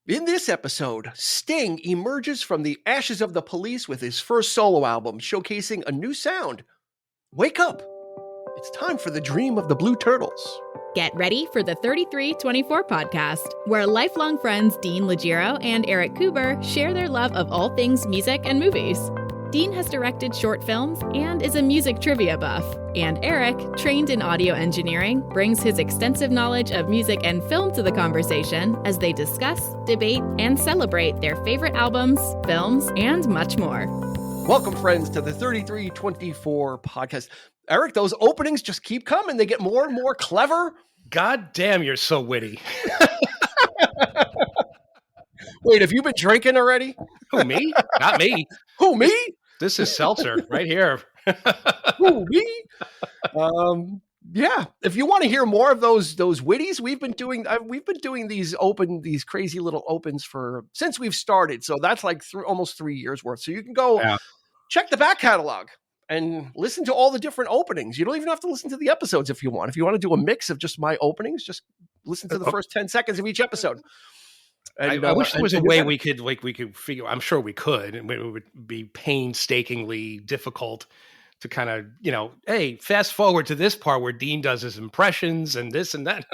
In this episode, Sting emerges from the ashes of the Police with his first solo album, showcasing a new sound. Wake up! It's time for the dream of the Blue Turtles. Get ready for the 3324 podcast, where lifelong friends Dean Legiro and Eric Kuber share their love of all things music and movies. Dean has directed short films and is a music trivia buff. And Eric, trained in audio engineering, brings his extensive knowledge of music and film to the conversation as they discuss, debate, and celebrate their favorite albums, films, and much more. Welcome, friends, to the 3324 podcast. Eric, those openings just keep coming. They get more and more clever. God damn, you're so witty. Wait, have you been drinking already? Who, me? Not me. Who, me? This is seltzer right here. Who, me? Yeah. If you want to hear more of those witties, we've been doing these crazy little opens since we've started. So that's like almost 3 years worth. So you can go check the back catalog and listen to all the different openings. You don't even have to listen to the episodes if you want. If you want to do a mix of just my openings, just listen to the first 10 seconds of each episode. And, I wish there was a way we could figure. I'm sure we could, and it would be painstakingly difficult to kind of, hey, fast forward to this part where Dean does his impressions and this and that.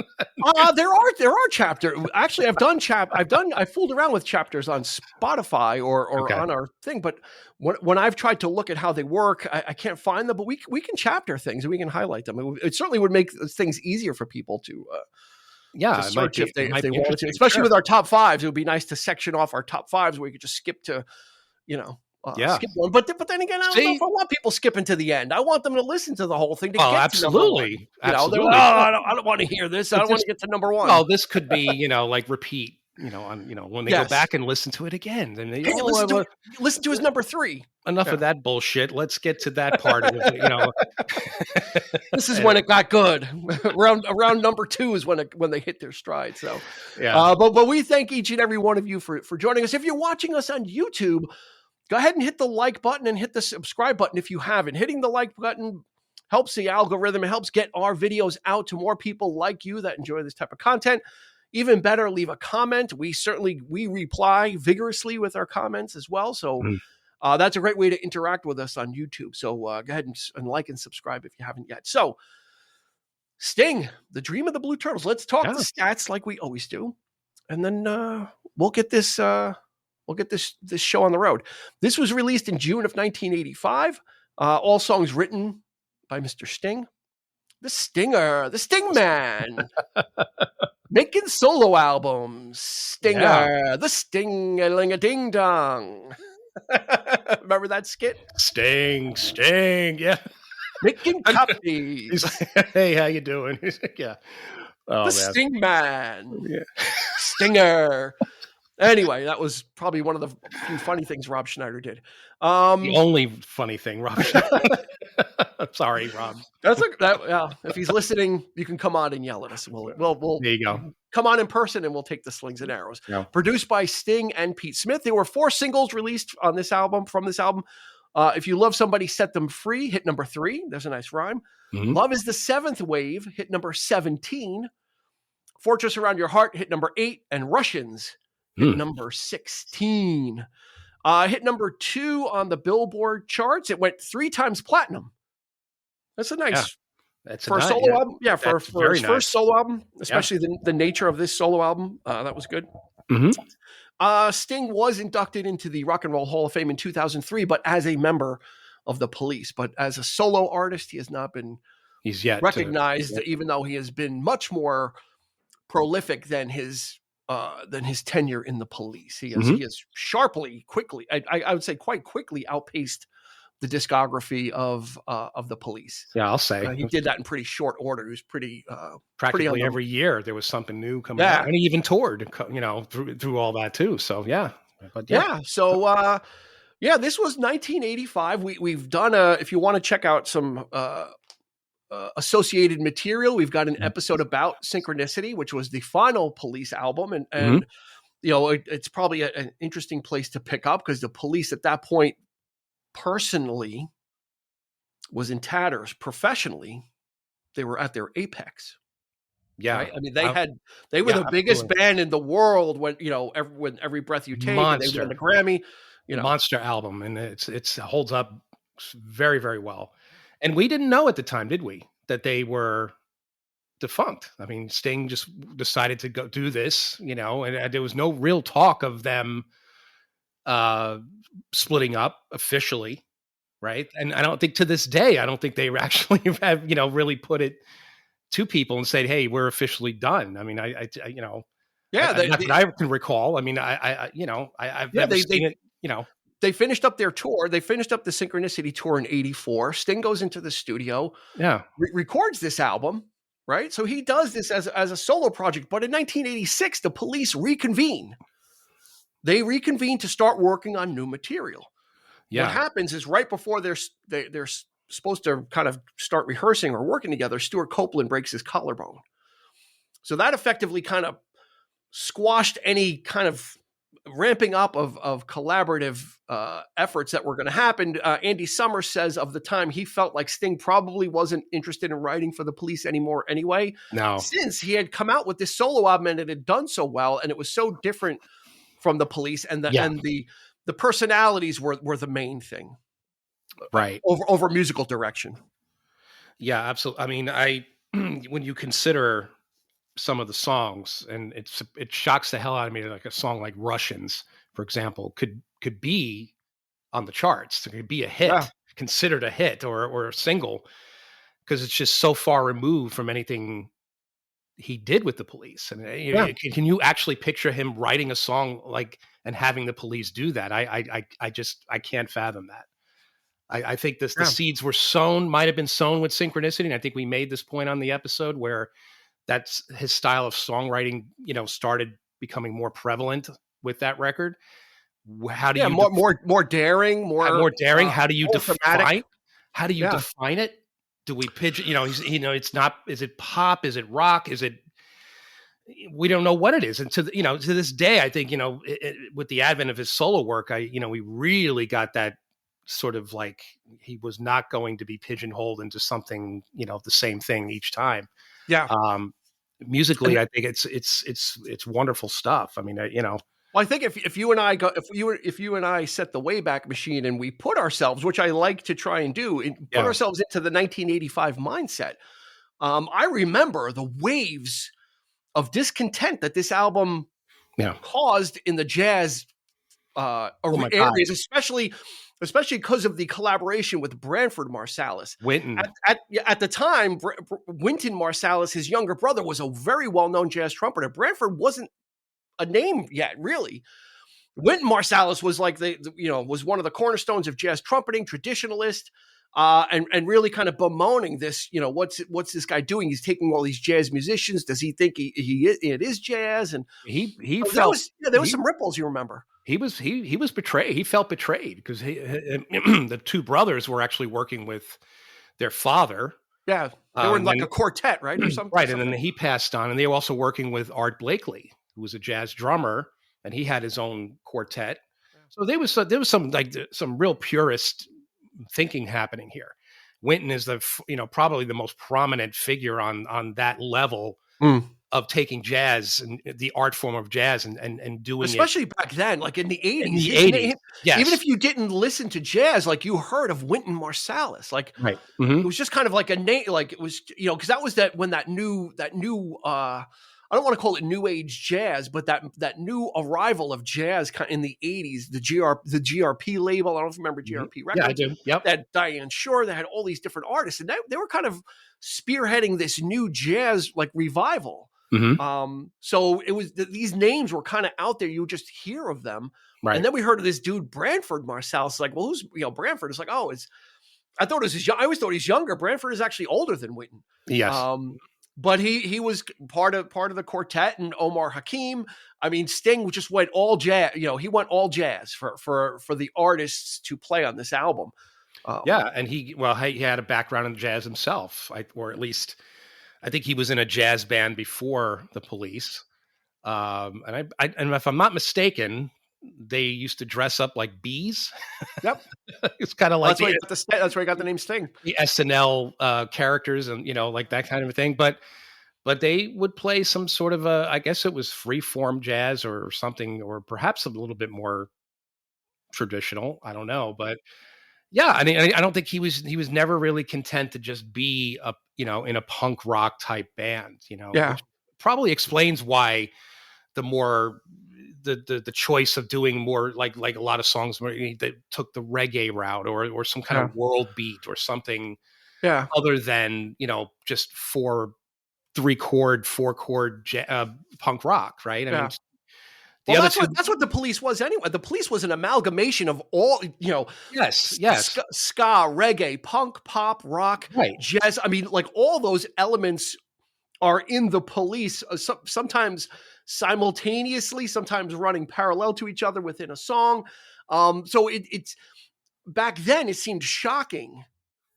There are chapters. Actually, I fooled around with chapters on Spotify or on our thing, but when I've tried to look at how they work, I can't find them. But we can chapter things and we can highlight them. It certainly would make things easier for people to. To search if they wanted to, especially with our top fives. It would be nice to section off our top fives where you could just skip to, skip one. But then again, I don't know if I want people skipping to the end. I want them to listen to the whole thing. To get absolutely. To absolutely. I don't want to hear this. I don't want to get to number one. Oh, this could be, like repeat. When they go back and listen to it again, then they listen to his number 3. Enough of that bullshit. Let's get to that part of it. This is when it got good. around number 2 is when they hit their stride. So, but we thank each and every one of you for joining us. If you're watching us on YouTube, go ahead and hit the like button and hit the subscribe button if you haven't. Hitting the like button helps the algorithm. It helps get our videos out to more people like you that enjoy this type of content. Even better, leave a comment. We reply vigorously with our comments as well. So that's a great way to interact with us on YouTube. So go ahead and like and subscribe if you haven't yet. So Sting, the dream of the Blue Turtles. Let's talk the stats like we always do. And then we'll get this show on the road. This was released in June of 1985. All songs written by Mr. Sting. The Stinger, the Sting Man. Making solo albums. Stinger, the Sting-a-ling-a-ding-dong. Remember that skit? Sting, yeah. Making copies. He's like, hey, how you doing? He's like, yeah. Oh, the Sting Man. Yeah. Stinger. Anyway, that was probably one of the few funny things Rob Schneider did. The only funny thing Rob Schneider. I'm sorry, Rob. If he's listening, you can come on and yell at us. We'll there you go. Come on in person and we'll take the slings and arrows. Yeah. Produced by Sting and Pete Smith. There were 4 singles released on this album. From this album, If You Love Somebody, Set Them Free, hit number 3. There's a nice rhyme. Mm-hmm. Love Is the Seventh Wave, hit number 17. Fortress Around Your Heart, hit number 8. And Russians, hit number 16. Hit number 2 on the Billboard charts. It went 3 times platinum. That's a nice for a solo album. Yeah, for his first solo album, especially the nature of this solo album. That was good. Mm-hmm. Sting was inducted into the Rock and Roll Hall of Fame in 2003, but as a member of the Police. But as a solo artist, he has not been recognized, even though he has been much more prolific than his tenure in the Police. He has quickly, I would say quite quickly outpaced the discography of the Police. Yeah, I'll say he did that in pretty short order. He was pretty practically every year there was something new coming out, and he even toured, through all that too. So this was 1985. We've done if you want to check out some associated material, we've got an episode about Synchronicity, which was the final Police album, and it's probably an interesting place to pick up because the Police at that point personally was in tatters. Professionally, they were at their apex. Yeah. Right? I mean, they were the biggest band in the world when, when Every Breath You Take, and they won the Grammy, Monster album. And it holds up very, very well. And we didn't know at the time, did we, that they were defunct? I mean, Sting just decided to go do this, and there was no real talk of them splitting up officially. Right. And I don't think to this day, I don't think they actually have, really put it to people and said, hey, we're officially done. I mean, I that I can recall. I mean, I've never seen it, They finished up their tour. They finished up the Synchronicity tour in '84. Sting goes into the studio, records this album, right? So he does this as a solo project. But in 1986, the Police reconvene. They reconvene to start working on new material. Yeah. What happens is right before they're supposed to kind of start rehearsing or working together, Stuart Copeland breaks his collarbone. So that effectively kind of squashed any kind of ramping up of collaborative efforts that were going to happen. Andy Summers says of the time he felt like Sting probably wasn't interested in writing for the Police anymore anyway. No. Since he had come out with this solo album and it had done so well and it was so different from the Police and the personalities were the main thing. Right. Over musical direction. Yeah, absolutely. I mean, when you consider some of the songs, and it shocks the hell out of me, like a song like Russians, for example, could be on the charts. It could be a hit, considered a hit or a single, because it's just so far removed from anything he did with the Police. And can you actually picture him writing a song like and having the Police do that? I can't fathom that. I think the seeds were might have been sown with Synchronicity. And I think we made this point on the episode where that's his style of songwriting, started becoming more prevalent with that record. How do you more daring, more daring? How do you define? How do you define it? Do we pitch? It's not. Is it pop? Is it rock? Is it? We don't know what it is. And to this day, I think with the advent of his solo work, we really got that sort of like he was not going to be pigeonholed into something, the same thing each time. Yeah. Musically, I think it's wonderful stuff. I mean, Well, I think if you and I set the Wayback Machine and we put ourselves, which I like to try and do, put ourselves into the 1985 mindset. I remember the waves of discontent that this album caused in the jazz areas, especially because of the collaboration with Branford Marsalis. Wynton. At the time, Wynton Marsalis, his younger brother, was a very well-known jazz trumpeter. Branford wasn't a name yet, really. Wynton Marsalis was like was one of the cornerstones of jazz trumpeting, traditionalist, and really kind of bemoaning this. What's this guy doing? He's taking all these jazz musicians. Does he think it is jazz? And he felt there was some ripples. You remember? He was betrayed. He felt betrayed because the two brothers were actually working with their father. Yeah, they were in like a quartet, right, or something. Right, and then he passed on, and they were also working with Art Blakely, who was a jazz drummer, and he had his own quartet. So there was some real purist thinking happening here. Wynton is probably the most prominent figure on that level. Of taking jazz and the art form of jazz and doing especially back then, like in the 80s. In the 80s, yes. Even if you didn't listen to jazz, like you heard of Wynton Marsalis, like right. It was just kind of like a name, like it was, because that was when that new I don't want to call it new age jazz, but that new arrival of jazz in the 80s, the GRP label. I don't know if you remember GRP Records. Yeah, I do. Yep. That Diane Shore, they had all these different artists, and they were kind of spearheading this new jazz like revival. So it was these names were kind of out there. You would just hear of them. Right. And then we heard of this dude, Branford Marsalis. Like, well, who's, Branford? It's like, I always thought he's younger. Branford is actually older than Wynton. Yes. But he was part of the quartet, and Omar Hakim. I mean, Sting just went all jazz. He went all jazz for the artists to play on this album. And he had a background in jazz himself, or at least I think he was in a jazz band before the Police. And if I'm not mistaken, they used to dress up like bees. Yep. It's kind of like that's where he got the name Sting. The SNL characters and like that kind of thing. But but they would play some sort of I guess it was free form jazz or something, or perhaps a little bit more traditional. I don't know, but yeah, I mean, I don't think he was never really content to just be in a punk rock type band, Yeah. which probably explains why the more the choice of doing more like a lot of songs where that took the reggae route or some kind of world beat or something other than, just 4-chord punk rock, right? I mean, well, that's what the Police was anyway. The Police was an amalgamation of all, yes, ska, reggae, punk, pop, rock, right, jazz. I mean, like all those elements are in the Police, sometimes simultaneously, sometimes running parallel to each other within a song. So it's back then it seemed shocking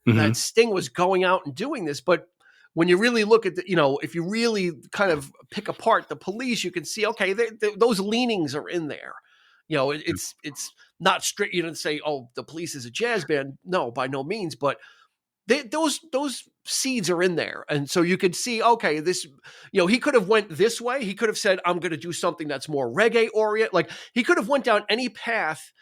that Sting was going out and doing this, but when you really look at if you really kind of pick apart the Police, you can see, okay, those leanings are in there. It's not straight. You don't say, oh, the Police is a jazz band. No, by no means. But those seeds are in there, and so you could see, okay, this, he could have went this way. He could have said, I'm going to do something that's more reggae oriented. Like he could have went down any path,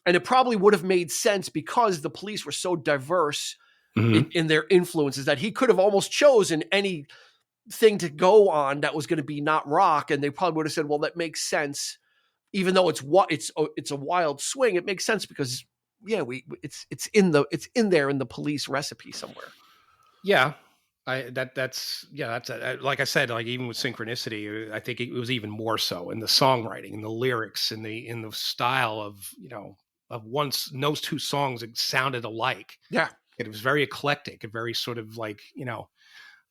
and it probably would have made sense because the Police were so diverse in their influences that he could have almost chosen anything to go on that was going to be not rock, and they probably would have said, well, that makes sense, even though it's a wild swing. It makes sense because it's in there in the Police recipe somewhere. Yeah, that's like I said, like even with Synchronicity, I think it was even more so in the songwriting and the lyrics and in the style of once those two songs, it sounded alike. Yeah. It was very eclectic and very sort of like,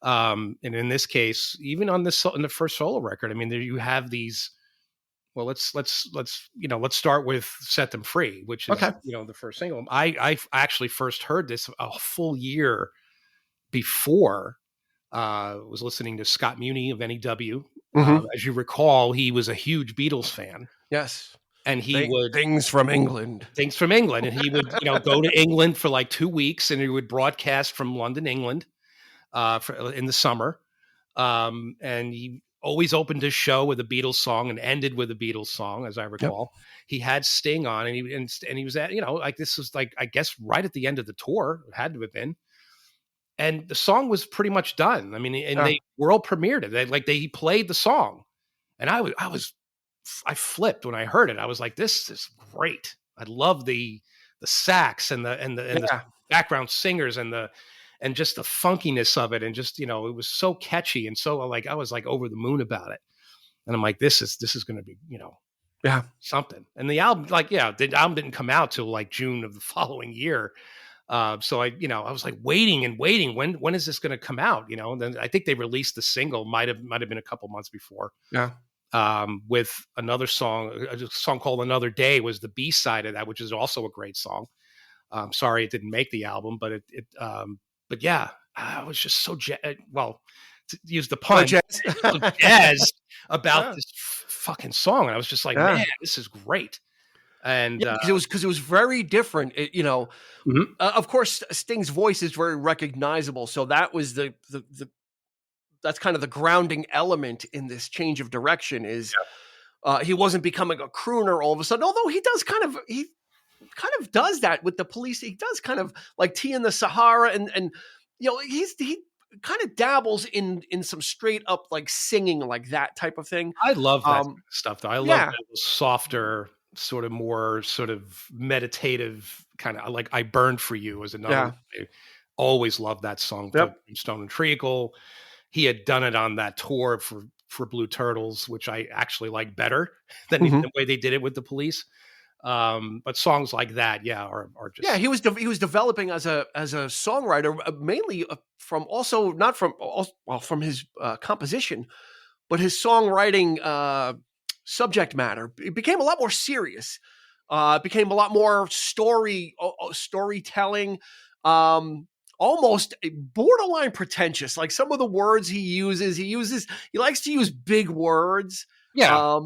and in this case, even in the first solo record, I mean, there you have these. Well, let's start with "Set Them Free," which is the first single. I actually first heard this a full year before. Was listening to Scott Muni of NEW. As you recall, he was a huge Beatles fan. Yes. And he would things from England, and he would, go to England for like 2 weeks, and he would broadcast from London, England, in the summer. And he always opened his show with a Beatles song and ended with a Beatles song, as I recall. Yep. He had Sting on, and he was at, like this was like, I guess right at the end of the tour, it had to have been. And the song was pretty much done. I mean, and they world premiered it. He played the song, and I flipped when I heard it. I was like, this is great. I love the sax and the background singers and just the funkiness of it. And just, it was so catchy. And so I was like over the moon about it. And I'm like, this is going to be, something. And the album, the album didn't come out till like June of the following year. So I was like waiting and waiting. When is this going to come out? And then I think they released the single, might have been a couple months before. Yeah. With a song called "Another Day" was the B side of that, which is also a great song. Sorry it didn't make the album, but but yeah, I was just so to use the pun, jazz about this fucking song, and I was just like, man, this is great. And it was very different. Of course, Sting's voice is very recognizable, so that was that's kind of the grounding element in this change of direction. Is he wasn't becoming a crooner all of a sudden, although he kind of does that with the Police. He does kind of like Tea in the Sahara, and he kind of dabbles in some straight up like singing, like that type of thing. I love that stuff though. I love that softer, sort of more sort of meditative kind of, like I Burned for You as another. I always loved that song. Stone and Treacle. He had done it on that tour for Blue Turtles, which I actually like better than the way they did it with the Police. But songs like that, are just he was developing as a songwriter, mainly from his composition, but his songwriting subject matter. It became a lot more serious. It became a lot more storytelling. Almost borderline pretentious. Like some of the words he likes to use big words. Yeah.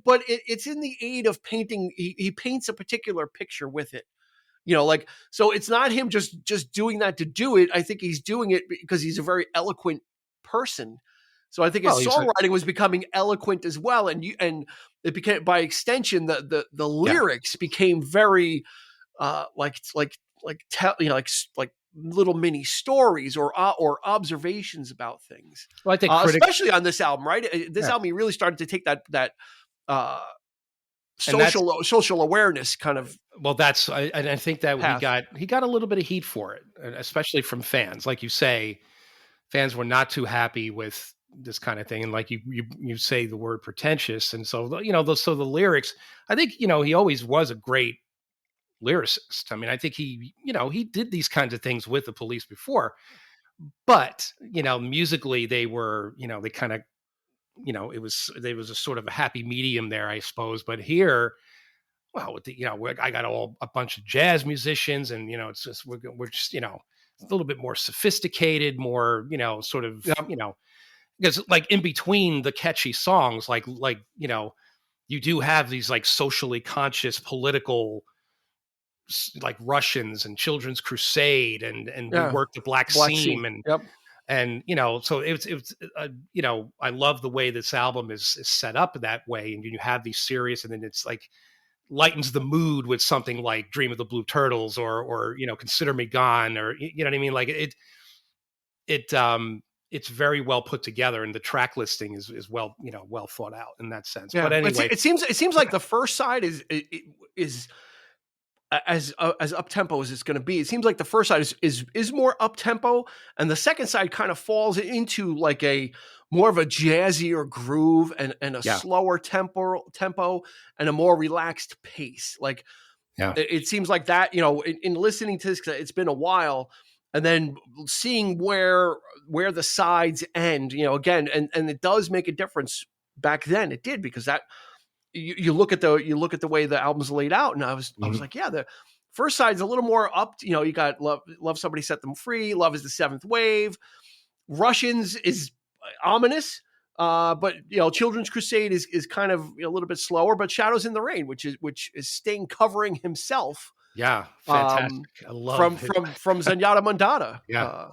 But it's in the aid of painting. He paints a particular picture with it. So it's not him just doing that to do it. I think he's doing it because he's a very eloquent person. So I think his songwriting was becoming eloquent as well, and it became, by extension, the lyrics became very like little mini stories or observations about things. Well, I think especially on this album, right? This album, he really started to take that social awareness kind of. Well, I think that he got a little bit of heat for it, especially from fans. Like you say, fans were not too happy with this kind of thing, and like you say the word pretentious, and so so the lyrics. I think he always was a great lyricist. I mean, I think he did these kinds of things with the Police before, but musically they were they kind of there was a sort of a happy medium there, I suppose. But here, well, with the I got a bunch of jazz musicians, and it's just we're just a little bit more sophisticated, more sort of because like in between the catchy songs, like you do have these like socially conscious political, like Russians and Children's Crusade and we worked the Black Seam and and so it was I love the way this album is set up that way, and you have these serious, and then it's like lightens the mood with something like Dream of the Blue Turtles or Consider Me Gone, or you know what I mean, like it's very well put together, and the track listing is well well thought out in that sense. But anyway, it seems like the first side is as up tempo as it's going to be. It seems like the first side is more up tempo, and the second side kind of falls into like a more of a jazzier groove and a slower tempo and a more relaxed pace. Like it seems like that. In listening to this, it's been a while, and then seeing where the sides end. Again, and it does make a difference. Back then, it did, because that. You look at the way the album's laid out, and I was like, the first side's a little more up. You got love Somebody Set Them Free. Love Is the Seventh Wave. Russians is ominous, but Children's Crusade is kind of a little bit slower. But Shadows in the Rain, which is Sting covering himself. Yeah, fantastic. I love from Zenyatta Mondatta. Yeah,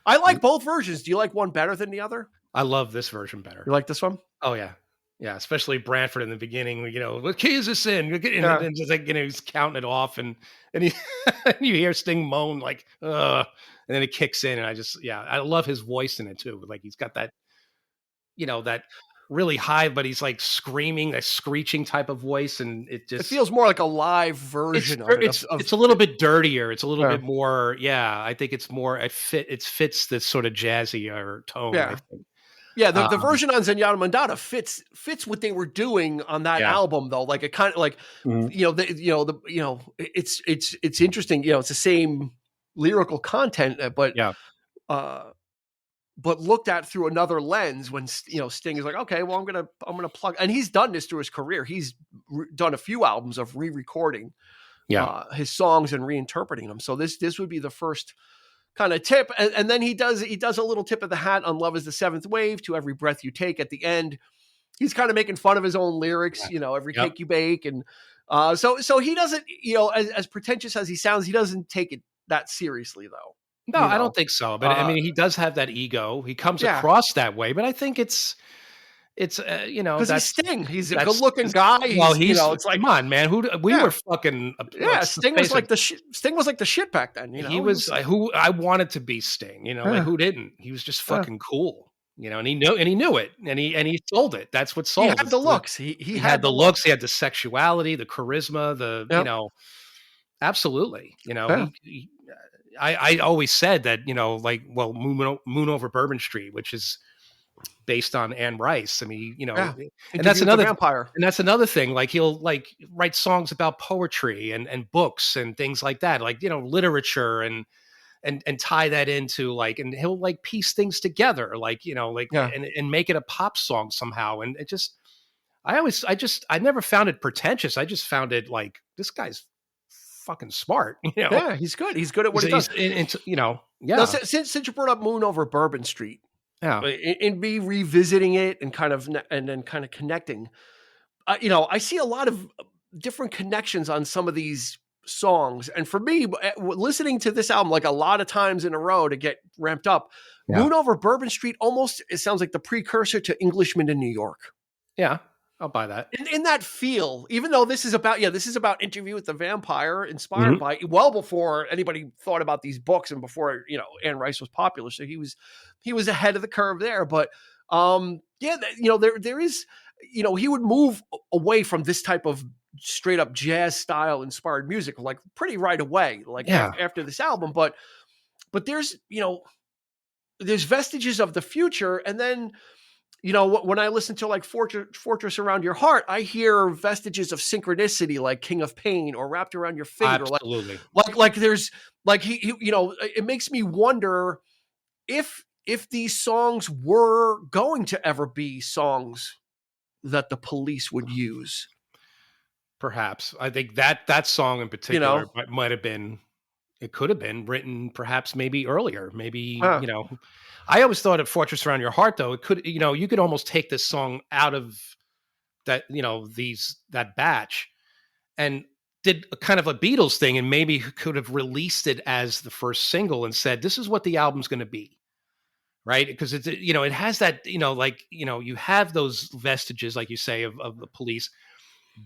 I like both versions. Do you like one better than the other? I love this version better. You like this one? Oh yeah. Yeah, especially Branford in the beginning, what key is this in? And just like, he's counting it off, and he, you hear Sting moan like, and then it kicks in, and I love his voice in it too. Like he's got that, that really high, but he's like screaming, a screeching type of voice, and it feels more like a live version of it. It's a little bit dirtier. It's a little bit more, I think it's more, it fits this sort of jazzier tone, I think. Yeah, the version on Zenyatta Mondatta fits what they were doing on that album, though. Like it kind of like it's interesting. It's the same lyrical content, but looked at through another lens. When Sting is like, okay, well, I'm gonna plug, and he's done this through his career. He's done a few albums of re-recording his songs and reinterpreting them. So this would be the first kind of tip, and then he does a little tip of the hat on Love Is the Seventh Wave, To Every Breath You Take. At the end, he's kind of making fun of his own lyrics, every cake you bake, and so he doesn't, as pretentious as he sounds, he doesn't take it that seriously, though. No, I don't think so. But I mean, he does have that ego. He comes across that way, but I think it's because he's Sting. He's a good-looking guy. Well, it's like, come on, man. We were fucking Sting was like the Sting was like the shit back then. He was who I wanted to be Sting. Like who didn't? He was just fucking cool. And he knew it, and he sold it. That's what sold. He had the looks. He had the looks. He had the sexuality, the charisma, absolutely. I always said that Moon Over Bourbon Street, which is based on Anne Rice. I mean, and that's another vampire. And that's another thing. Like he'll write songs about poetry and books and things like that, literature and tie that into and he'll piece things together, and make it a pop song somehow. And it just, I never found it pretentious. I just found it like, this guy's fucking smart. Yeah, he's good. He's good at what he does. Now, since you brought up Moon Over Bourbon Street, and be revisiting it and then kind of connecting. I see a lot of different connections on some of these songs. And for me, listening to this album like a lot of times in a row to get ramped up, Moon Over Bourbon Street almost, it sounds like the precursor to Englishman in New York. Yeah, I'll buy that. In that feel, even though this is about Interview with the Vampire, inspired by, well before anybody thought about these books and before, Anne Rice was popular. So he was ahead of the curve there. But there is, he would move away from this type of straight up jazz style inspired music like pretty right away, after this album. But there's, there's vestiges of the future. And then, when I listen to like Fortress Around Your Heart, I hear vestiges of synchronicity, like King of Pain or Wrapped Around Your Finger. Absolutely. Like there's like, it makes me wonder if these songs were going to ever be songs that the Police would use. Perhaps. I think that song in particular might have been, it could have been written perhaps maybe earlier, maybe, I always thought of Fortress Around Your Heart, though, it could, you could almost take this song out of that, that batch and did a kind of a Beatles thing and maybe could have released it as the first single and said, this is what the album's going to be. Right. Because it's, it has that, you have those vestiges, like you say, of the Police,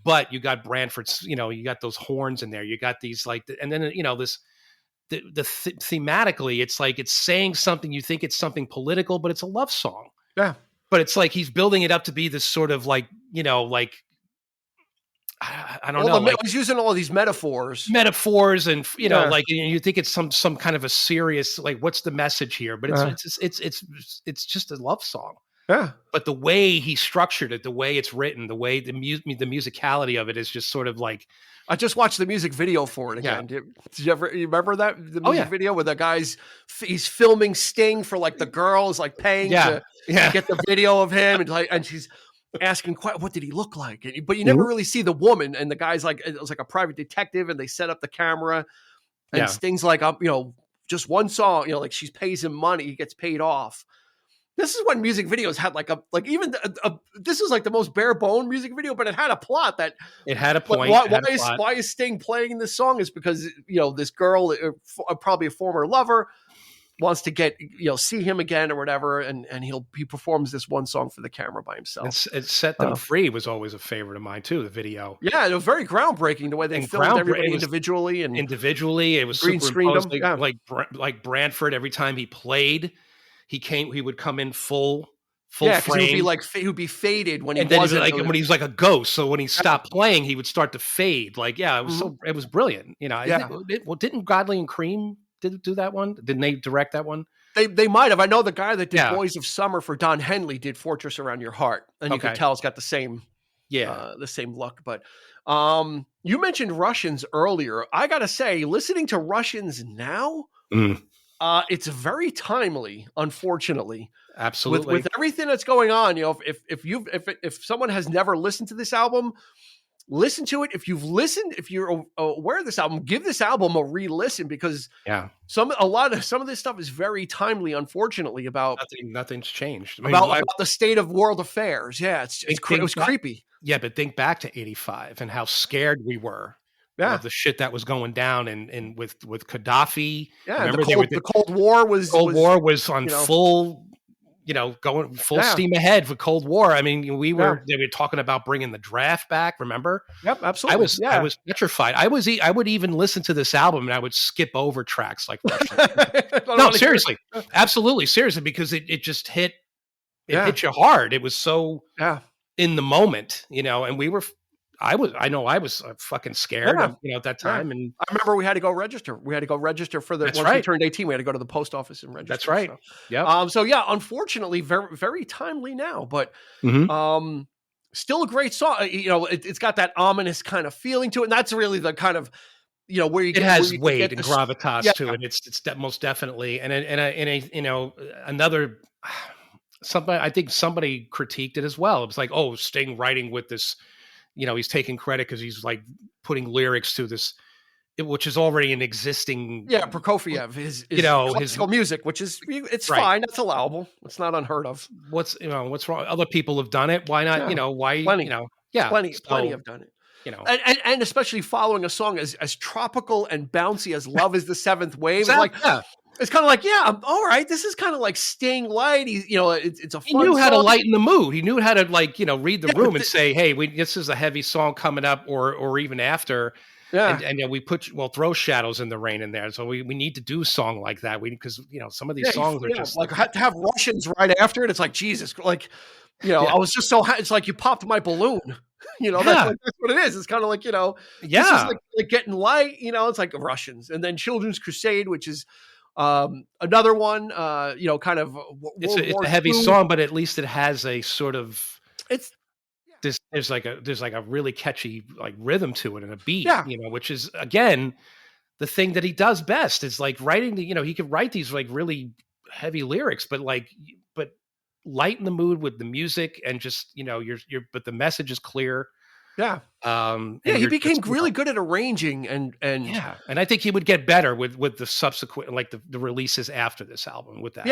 but you got Branford's, you got those horns in there, you got these and then, this, thematically, it's like it's saying something, you think it's something political, but it's a love song. Yeah. But it's like he's building it up to be this sort of I don't know. He's using all of these metaphors and you think it's some kind of a serious, what's the message here? But it's just a love song. Yeah. But the way he structured it, the way it's written, the way the musicality of it is just sort of like. I just watched the music video for it again. Yeah. Did you remember that? The music video where the guy's, he's filming Sting for the girls paying to get the video of him and she's asking what did he look like? But you never really see the woman, and the guy's it was like a private detective, and they set up the camera and Sting's just one song, she pays him money, he gets paid off. This is when music videos had this is the most bare bone music video, but it had a plot that it had a point. Why is Sting playing this song? Is because this girl, probably a former lover, wants to get see him again or whatever, and he performs this one song for the camera by himself. It Set Them Free was always a favorite of mine too. The video, it was very groundbreaking the way they filmed everybody individually. It was green screened them, like Branford. Every time he played, he would come in full frame. He would be faded when he wasn't. When he was like a ghost. So when he stopped playing, he would start to fade. It was it was brilliant. Didn't Godley and Cream do that one? Didn't they direct that one? They might have. I know the guy that did Boys of Summer for Don Henley did Fortress Around Your Heart, and you can tell it's got the same look. But you mentioned Russians earlier. I gotta say, listening to Russians now. It's very timely, unfortunately. Absolutely. With everything that's going on, if someone has never listened to this album, listen to it. If you're aware of this album, give this album a re-listen, because some of this stuff is very timely, unfortunately, about nothing's changed. About the state of world affairs. Yeah, it was creepy. Yeah, but think back to 85 and how scared we were. Of the shit that was going down and with Gaddafi. Yeah, remember the Cold War was on full, going full steam ahead for Cold War. I mean, they were talking about bringing the draft back. Remember? Yep, absolutely. I was petrified. I would even listen to this album and I would skip over tracks like Russian. No, seriously, absolutely, seriously, because it just hit. It hit you hard. It was so in the moment, and we were. I was fucking scared, at that time. Yeah. And I remember we had to go register. For the, once we turned 18, we had to go to the post office and register. That's right. So. Yeah. Unfortunately, very, very timely now, but, still a great song. It's got that ominous kind of feeling to it. And that's really the kind of, where you get, it has weight and gravitas to it. It's most definitely. And another, I think somebody critiqued it as well. It was like, oh, Sting writing with this, he's taking credit because he's putting lyrics to this, which is already an existing. Yeah, Prokofiev is classical music, which is fine. That's allowable. It's not unheard of. What's wrong? Other people have done it. Why not? Yeah. Why? Plenty. Yeah, plenty have done it. and especially following a song as tropical and bouncy as "Love Is the Seventh Wave." It's kind of like, yeah, all right. This is kind of like Sting light. It's a fun. He knew how song. to lighten the mood. He knew how to read the room and say, "Hey, this is a heavy song coming up," or even after. Yeah, and we'll throw Shadows in the Rain in there. So we need to do a song like that. Because some of these songs are just like to have Russians right after it. It's like Jesus, I was just so it's like you popped my balloon. That's what it is. It's kind of like this is like getting light. It's like Russians, and then Children's Crusade, which is another one. Kind of it's a heavy song, but at least it has a sort of there's like a really catchy like rhythm to it and a beat, which is again the thing that he does best. Is like writing he could write these like really heavy lyrics, but lighten the mood with the music and just but the message is clear. He became really good at arranging and I think he would get better with the subsequent like the releases after this album with that.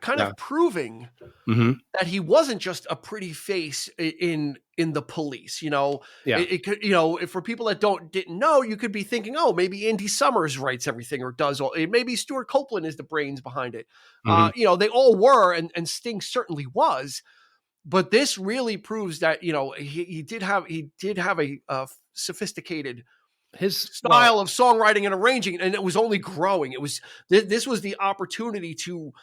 Kind of proving that he wasn't just a pretty face in the Police. It could, for people that didn't know, you could be thinking, oh, maybe Andy Summers writes everything or does all. Maybe Stuart Copeland is the brains behind it. They all were, and Sting certainly was. But this really proves that he did have a sophisticated style of songwriting and arranging, and it was only growing. It was this was the opportunity to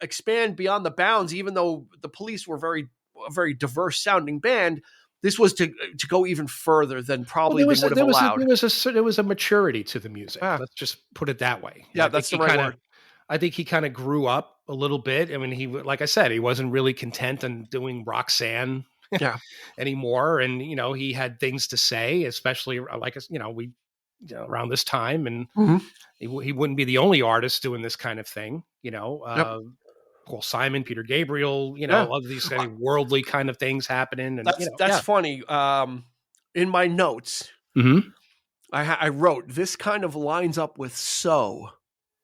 expand beyond the bounds. Even though the Police were a very diverse sounding band, this was to go even further than probably they would have allowed. There was a maturity to the music. Let's just put it that way. Yeah, that's the right word. I think he kind of grew up a little bit. I mean, he, like I said, he wasn't really content on doing Roxanne anymore. And, he had things to say, especially like, around this time. And he wouldn't be the only artist doing this kind of thing, Paul Simon, Peter Gabriel, all of these kind of worldly kind of things happening. And that's funny. In my notes, I wrote, this kind of lines up with So.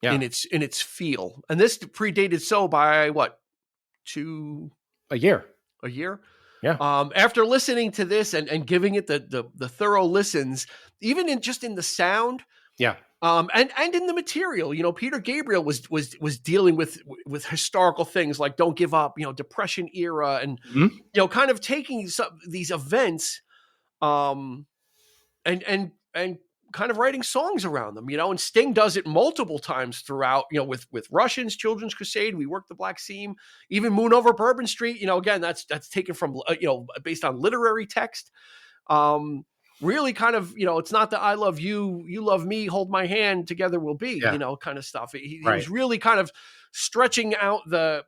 In its feel, and this predated So by what, a year. Yeah. After listening to this and giving it the thorough listens, even in the sound, and in the material, Peter Gabriel was dealing with historical things like Don't Give Up, Depression era, and kind of taking these events, and kind of writing songs around them, and Sting does it multiple times throughout, with Russians, Children's Crusade, We Work the Black Seam, even Moon Over Bourbon Street, again, that's taken from, based on literary text. Really kind of, it's not the I love you, you love me, hold my hand, together we'll be, kind of stuff. He was really kind of stretching out the,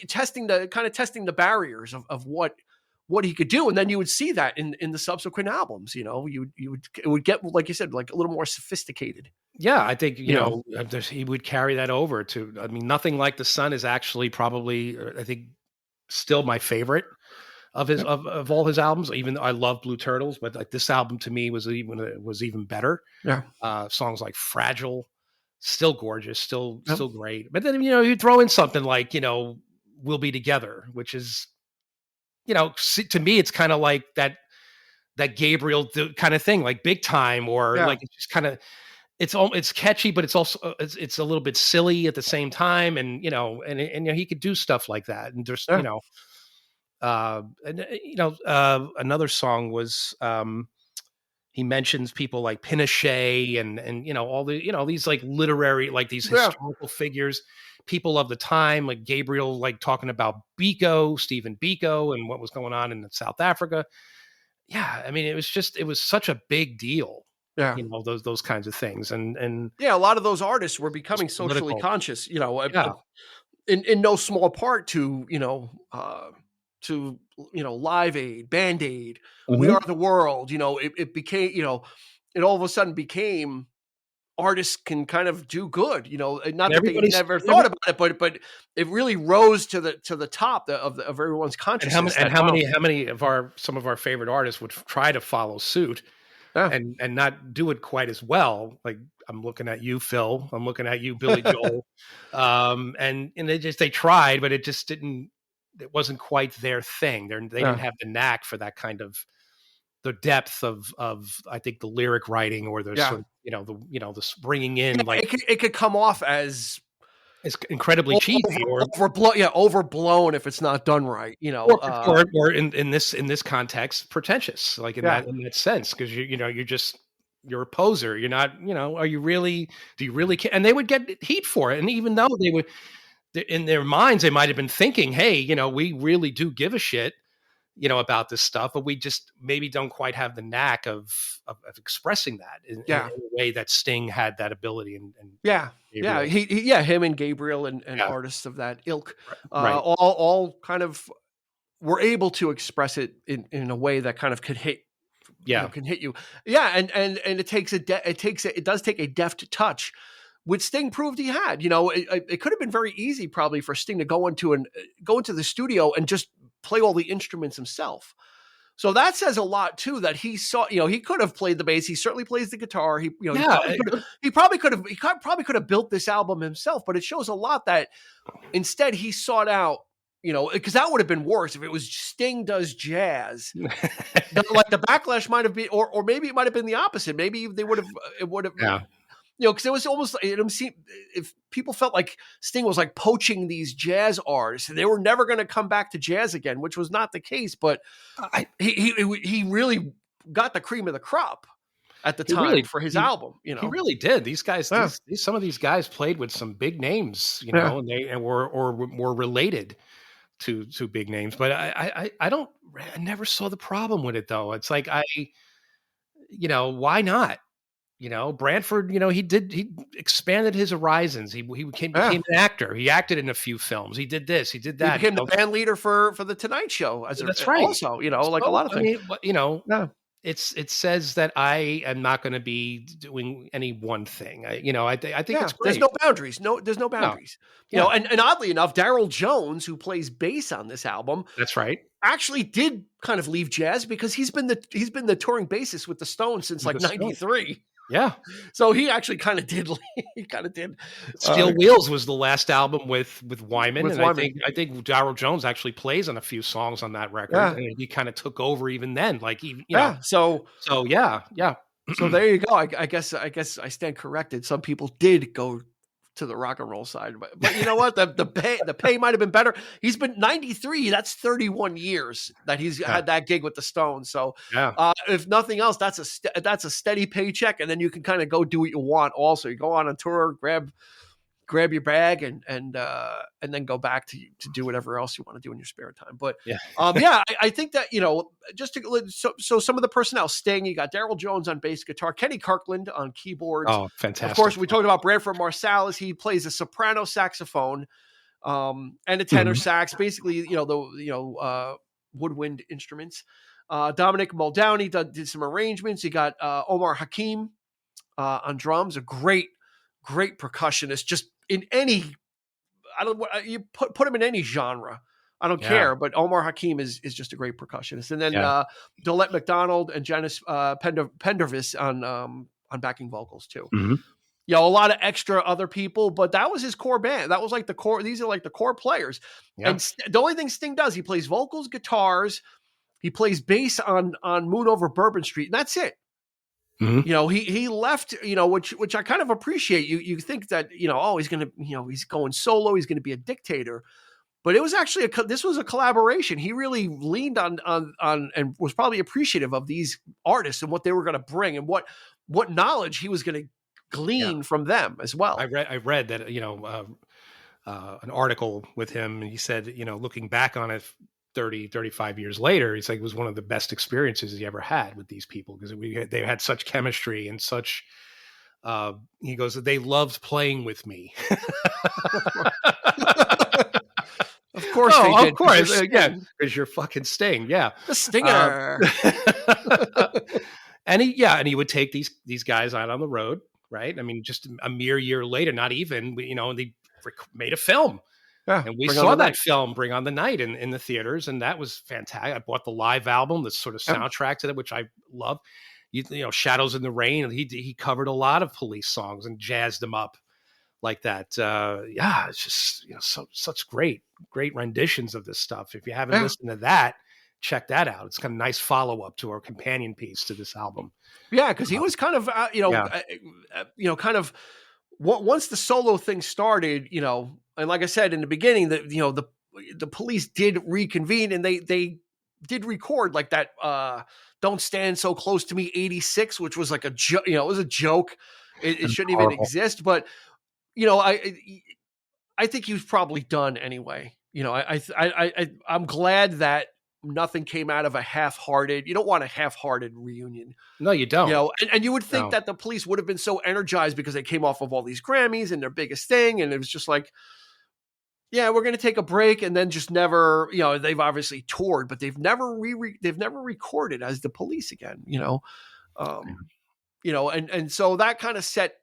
testing the barriers of what he could do, and then you would see that in the subsequent albums. It would get, like you said, like a little more sophisticated. Yeah, I think he would carry that over to. I mean, Nothing Like the Sun is actually probably, I think, still my favorite of his of all his albums. Even though I love Blue Turtles, but like this album to me was even better. Yeah, songs like Fragile, still gorgeous, still great. But then you throw in something like We'll Be Together, which is. To me, it's kind of like that Gabriel kind of thing, like Big Time, or like it's just kind of it's catchy, but it's also it's a little bit silly at the same time, and he could do stuff like that, and just another song was he mentions people like Pinochet and all the these like literary, like these historical figures. People of the time, like Gabriel, like talking about Stephen Biko, and what was going on in South Africa. Yeah, I mean, it was such a big deal. Yeah, those kinds of things, and a lot of those artists were becoming socially conscious. In no small part to Live Aid, Band Aid, We Are the World. It became it all of a sudden became. Artists can kind of do good, not that they never thought about it, but it really rose to the top of everyone's consciousness. And how many of some of our favorite artists would try to follow suit and not do it quite as well? Like I'm looking at you, Phil. I'm looking at you, Billy Joel. And they tried, but it just didn't it wasn't quite their thing. They didn't have the knack for that kind of the depth of I think the lyric writing or the sort of the bringing in it could come off as it's incredibly cheesy or overblown if it's not done right, or in this context pretentious, like in that sense, because you're a poser. You're not, are you really, do you really care? And they would get heat for it. And even though they would, in their minds, they might have been thinking, hey, we really do give a shit, about this stuff, but we just maybe don't quite have the knack of expressing that in a way that Sting had that ability. And him and Gabriel and artists of that ilk, all kind of were able to express it in a way that kind of could hit. Can hit you. And it does take a deft touch, which Sting proved he had. It could have been very easy probably for Sting to go into the studio and just play all the instruments himself. So that says a lot too, that he saw, he could have played the bass. He certainly plays the guitar. He probably could have built this album himself, but it shows a lot that instead he sought out, because that would have been worse if it was Sting does jazz. Like the backlash might have been, or maybe it might have been the opposite. Maybe they would have, because it was almost, it seemed, if people felt like Sting was like poaching these jazz artists and they were never going to come back to jazz again, which was not the case. But he really got the cream of the crop at the time for his album. He really did. These guys, some of these guys played with some big names, and were related to big names, but I never saw the problem with it though. It's like why not? Branford, he expanded his horizons. He became an actor. He acted in a few films. He did this, he did that. He became the band leader for the Tonight Show. That's right. Also, like a lot of things. It says that I am not going to be doing any one thing. I think it's great. There's no boundaries. There's no boundaries. No. And oddly enough, Daryl Jones, who plays bass on this album, that's right, actually did kind of leave jazz because he's been the touring bassist with the Stones since like '93. Yeah. So he actually kind of did. He kind of did. Steel Wheels was the last album with Wyman. I think Daryl Jones actually plays on a few songs on that record. Yeah. And he kind of took over even then. So there you go. I guess I stand corrected. Some people did go to the rock and roll side, but you know what? The pay might have been better. He's been 93. That's 31 years that he's had that gig with the Stones. So if nothing else, that's a steady paycheck, and then you can kind of go do what you want. Also, you go on a tour, grab your bag, and then go back to do whatever else you want to do in your spare time. But I think that so some of the personnel: Sting, you got Daryl Jones on bass guitar, Kenny Kirkland on keyboards. Oh, fantastic! Of course, we talked about Branford Marsalis. He plays a soprano saxophone and a tenor sax. Basically, the woodwind instruments. Dominic Muldowney did some arrangements. You got Omar Hakim on drums, a great percussionist. Just in any, you put him in any genre, I don't care. But Omar Hakim is just a great percussionist. And then Dolette McDonald and Janice Pendervis on backing vocals too. Mm-hmm. A lot of extra other people, but that was his core band. That was like the core. These are like the core players. Yeah. And the only thing Sting does, he plays vocals, guitars, he plays bass on Moon Over Bourbon Street, and that's it. Mm-hmm. He left, which I kind of appreciate. You think that, he's going to, he's going solo. He's going to be a dictator, but it was actually this was a collaboration. He really leaned on and was probably appreciative of these artists and what they were going to bring and what knowledge he was going to glean from them as well. I read that, an article with him, and he said, looking back on it 30, 35 years later, he's like, it was one of the best experiences he ever had with these people because they had such chemistry and such, he goes, they loved playing with me. Of course they did. Of course. Because you're fucking Sting. Yeah. The Stinger. And he would take these guys out on the road, right? I mean, just a mere year later, not even, and they made a film. Yeah, and we saw that film, Bring on the Night, in the theaters, and that was fantastic. I bought the live album, the sort of soundtrack to that, which I love. Shadows in the Rain, and he covered a lot of Police songs and jazzed them up like that. It's just such great renditions of this stuff. If you haven't listened to that, check that out. It's kind of a nice follow up to our companion piece to this album. Yeah, because he was kind of kind of once the solo thing started, and like I said in the beginning, that the police did reconvene and they did record like that. Don't Stand So Close to Me 86, which was like a joke. It was a joke. It shouldn't even exist, but I think he was probably done anyway. I'm glad that nothing came out of a half-hearted. You don't want a half-hearted reunion. No, you don't. And you would think that the police would have been so energized because they came off of all these Grammys and their biggest thing, and it was just like, yeah, we're going to take a break, and then just never. They've obviously toured, but they've never recorded as the Police again. And so that kind of set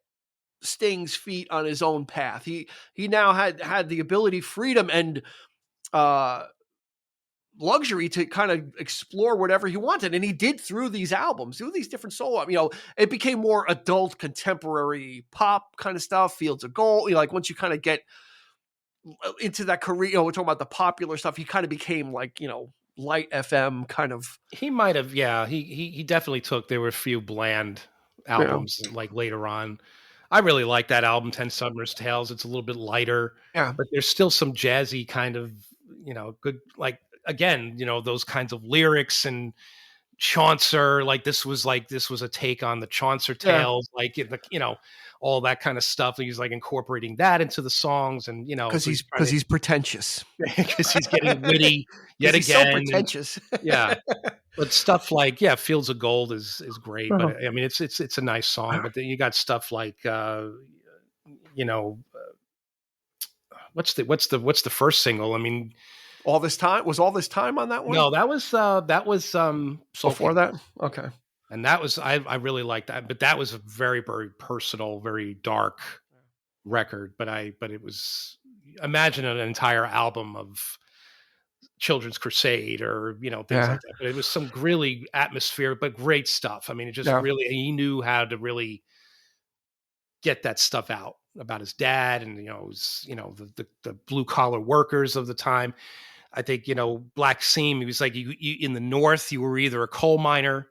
Sting's feet on his own path. He now had the ability, freedom, and luxury to kind of explore whatever he wanted, and he did through these albums, through these different solo. It became more adult, contemporary pop kind of stuff. Fields of Gold. Like once you kind of get into that career, we're talking about the popular stuff. He kind of became like light FM kind of. He might have, yeah. He definitely took. There were a few bland albums like later on. I really like that album, 10 Summer's Tales. It's a little bit lighter, but there's still some jazzy kind of, good, like, again, those kinds of lyrics and Chaucer, like this was a take on the Chaucer tales, like, all that kind of stuff. He's like incorporating that into the songs, and because he's pretentious, because he's getting witty yet he's again. So pretentious, But stuff like Fields of Gold is great. But I mean, it's a nice song. But then you got stuff like what's the first single? I mean, All This Time on that one? No, that was before that. Okay. And that was I really liked that, but that was a very, very personal, very dark record. But it was, imagine an entire album of Children's Crusade or things like that. But it was some really atmospheric but great stuff. I mean, it just really, he knew how to really get that stuff out about his dad and the blue collar workers of the time. I think Black Seam, he was like, you in the North you were either a coal miner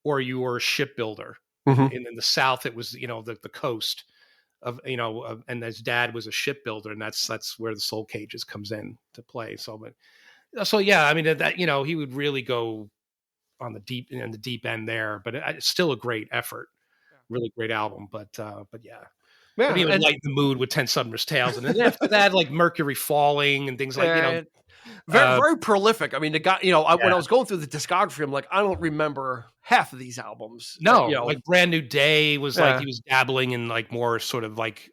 or you were a shipbuilder. And in the South it was the coast of and his dad was a shipbuilder, and that's where the Soul Cages comes in to play. So yeah, I mean that he would really go on the deep end there, but it's still a great effort, really great album. But yeah, but he would lighten the mood with 10 Summer's Tales, and then after that, like Mercury Falling and things like very, very prolific. I mean, the guy, when I was going through the discography, I'm like, I don't remember half of these albums. No, like Brand New Day was like he was dabbling in like more sort of like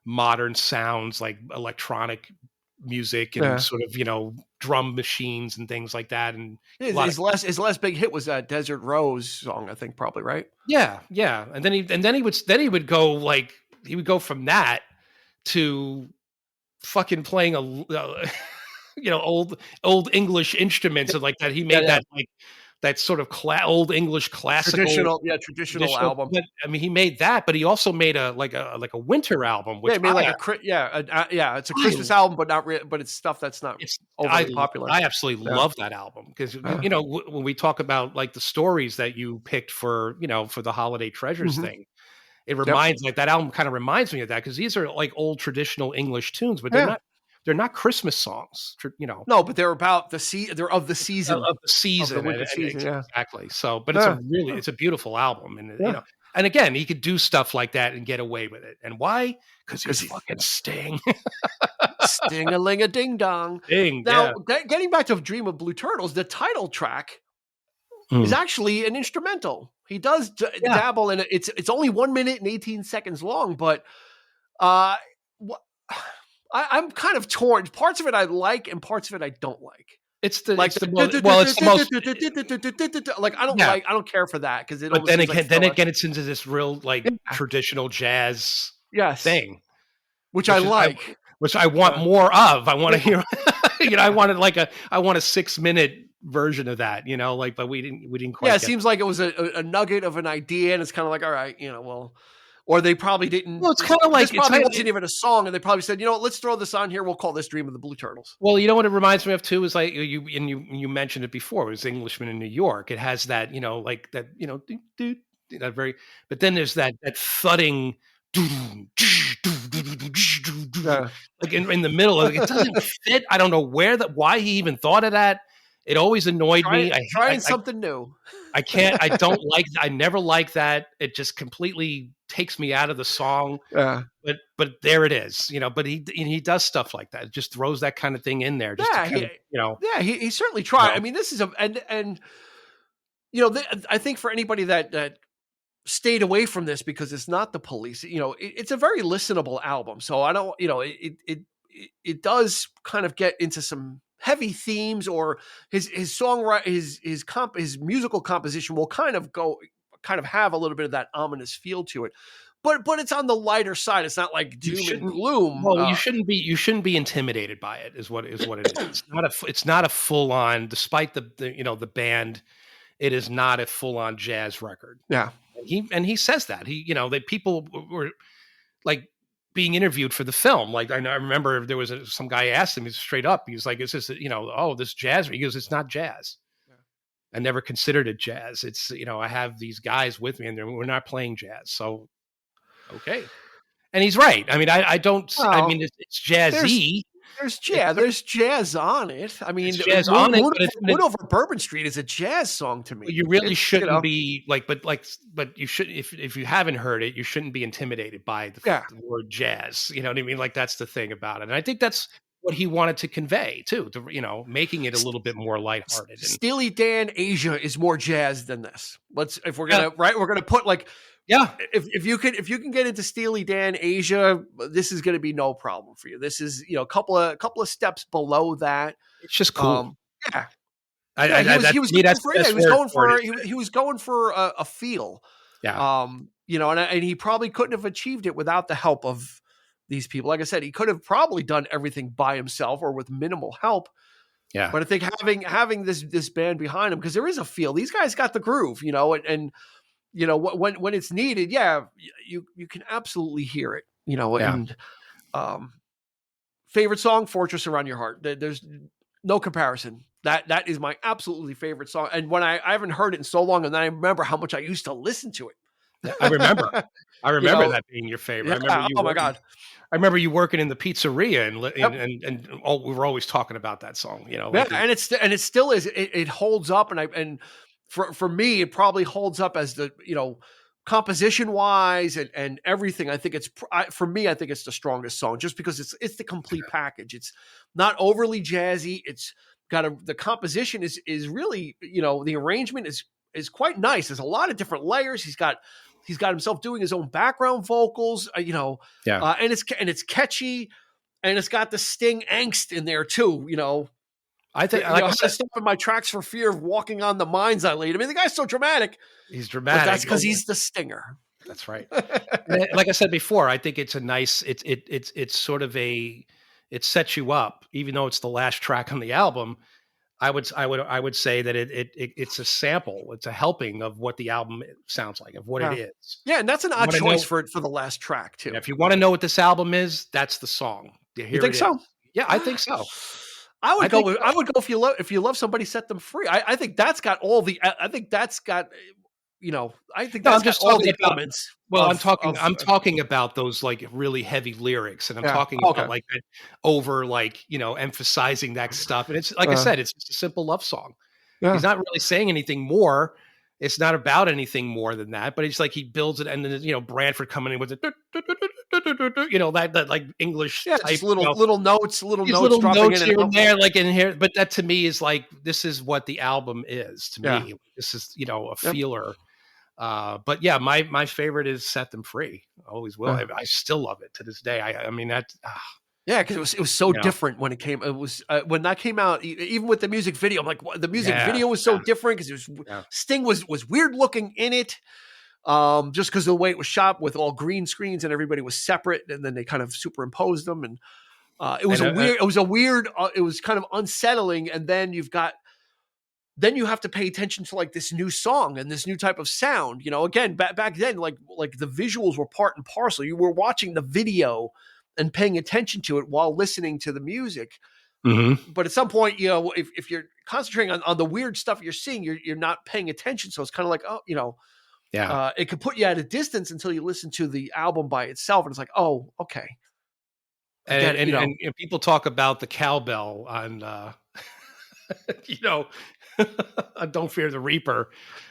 modern sounds, like electronic music and sort of drum machines and things like that. And his last big hit was that Desert Rose song, I think, probably, right? Yeah. And then he would go from that to fucking playing old English instruments and like that. He made that like that sort of old English classical traditional album. But, I mean, he made that, but he also made a winter album, which it's a Christmas album, but not but it's stuff that's not overly popular. I absolutely love that album because when we talk about like the stories that you picked for the Holiday Treasures thing, it reminds like that album kind of reminds me of that, because these are like old traditional English tunes, but they're not Christmas songs, No, but they're about they're of the season, exactly. So, but it's a beautiful album, and and again, he could do stuff like that and get away with it. And why? Because he's fucking Sting. Sting-a-ling-a-ding-dong. Now, getting back to Dream of Blue Turtles, the title track is actually an instrumental. He does dabble in it. It's only 1 minute and 18 seconds long, but I'm kind of torn. Parts of it I like, and parts of it I don't like. It's the most like I don't care for that because it. But then again, it's into this real like traditional jazz thing, which I like, which I want more of. I want to hear. I wanted I want a 6-minute version of that. But we didn't quite. Yeah, it seems like it was a nugget of an idea, and it's kind of like, all right, or they probably didn't. Well, it's kind of like this probably wasn't even a song, and they probably said, let's throw this on here. We'll call this "Dream of the Blue Turtles." Well, you know what it reminds me of too is like you mentioned it before. It was Englishman in New York. It has that like that that very. But then there's that thudding. Like in the middle of it doesn't fit. I don't know why he even thought of that. It always annoyed me. Trying something new. I never like that. It just completely takes me out of the song. But there it is, But he does stuff like that. Just throws that kind of thing in there. Just he certainly tried. I mean, this is I think for anybody that stayed away from this because it's not the Police, it's a very listenable album. So I don't, it does kind of get into some heavy themes, or his songwriting, his musical composition will kind of have a little bit of that ominous feel to it. But it's on the lighter side. It's not like doom and gloom. Well, you shouldn't be intimidated by it. Is what it is. It's not a full on. Despite the band, it is not a full on jazz record. Yeah, and he says that that people were like being interviewed for the film. Like I remember there was some guy asked him straight up. He was like, "Is this this jazz?" He goes, "It's not jazz. I never considered it jazz. It's I have these guys with me, and we're not playing jazz." So. Okay. And he's right. I mean, I don't, it's jazzy. There's jazz on it. I mean, jazz on it. Moon Over Bourbon Street is a jazz song to me. You really shouldn't be but you should, if you haven't heard it, you shouldn't be intimidated by the word jazz. You know what I mean? Like that's the thing about it. And I think that's what he wanted to convey too, making it a little bit more lighthearted. Steely Dan Asia is more jazz than this. If we're going to, we're going to put like, yeah. If you can get into Steely Dan Asia, this is going to be no problem for you. This is a couple of steps below that. It's just cool. He was going for a feel. Yeah. And he probably couldn't have achieved it without the help of these people. Like I said, he could have probably done everything by himself or with minimal help. Yeah. But I think having this band behind him, because there is a feel. These guys got the groove, and when it's needed, you can absolutely hear it, and favorite song, Fortress Around Your Heart. There's no comparison. That is my absolutely favorite song. And when I haven't heard it in so long, and then I remember how much I used to listen to it. I remember that being your favorite. Yeah, my God. I remember you working in the pizzeria and we were always talking about that song, and it still is. It holds up, and for me, it probably holds up as the composition wise and everything. I think for me, I think it's the strongest song just because it's the complete package. It's not overly jazzy. It's got the composition is really the arrangement is quite nice. There's a lot of different layers. He's got himself doing his own background vocals, and it's catchy, and it's got the Sting angst in there too, I think I stop in my tracks for fear of walking on the mines I laid. I mean, the guy's so dramatic. He's dramatic. But that's because he's the Stinger. That's right. Like I said before, I think it's a nice. It's sort of it sets you up, even though it's the last track on the album. I would say that it's a sample. It's a helping of what the album sounds like, of what it is. Yeah, and that's an odd choice for the last track too. If you want to know what this album is, that's the song. You think so? Yeah, I think so. I would go if you love somebody, set them free. I think that's got all the. I think that's got. I think that's got all the elements. Well, I'm talking about those like really heavy lyrics, and I'm talking about like that over emphasizing that stuff. And it's like I said, it's just a simple love song. Yeah. He's not really saying anything more. It's not about anything more than that, but it's like he builds it, and then Branford coming in with it, that like English, type, little notes dropping in here and there, like in here. But that to me is like this is what the album is to me. This is a feeler. But yeah, my favorite is "Set Them Free." Always will. I still love it to this day. I mean that. Yeah, because it was so different when it came. It was when that came out, even with the music video. I'm like, the music video was so different because it was Sting was weird looking in it, just because of the way it was shot with all green screens and everybody was separate, and then they kind of superimposed them, and it was kind of unsettling. And then you've got then you have to pay attention to like this new song and this new type of sound. You know, again, back then, like the visuals were part and parcel. You were watching the video and paying attention to it while listening to the music. Mm-hmm. But at some point, you know, if you're concentrating on the weird stuff you're seeing, you're not paying attention. So it's kind of like, oh, you know, it could put you at a distance until you listen to the album by itself. And it's like, oh, okay. And people talk about the cowbell on, you know, Don't Fear the Reaper.